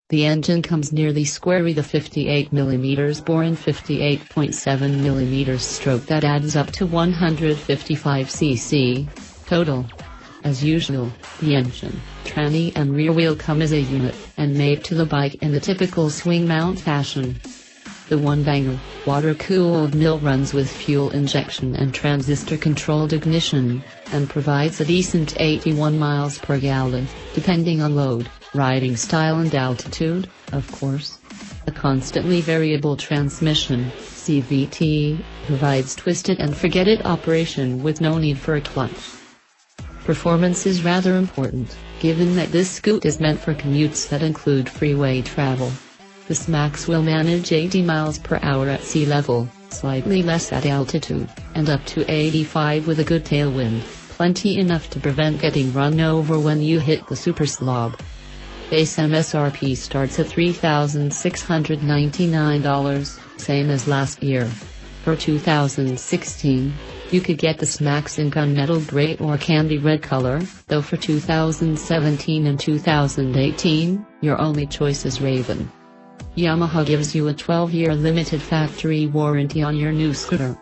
The engine comes nearly square with a 58mm bore and 58.7mm stroke that adds up to 155 cc total. As usual, the engine, tranny and rear wheel come as a unit, and made to the bike in the typical swing mount fashion. The one-banger, water-cooled mill runs with fuel injection and transistor-controlled ignition, and provides a decent 81 miles per gallon, depending on load, riding style and altitude, of course. A constantly variable transmission, CVT, provides twist-it-and-forget-it operation with no need for a clutch. Performance is rather important, given that this scoot is meant for commutes that include freeway travel. The SMAX will manage 80 miles per hour at sea level, slightly less at altitude, and up to 85 with a good tailwind, plenty enough to prevent getting run over when you hit the super slob. Base MSRP starts at $3,699, same as last year. For 2016, you could get the SMAX in gunmetal gray or candy red color, though for 2017 and 2018, your only choice is Raven. Yamaha gives you a 12-year limited factory warranty on your new scooter.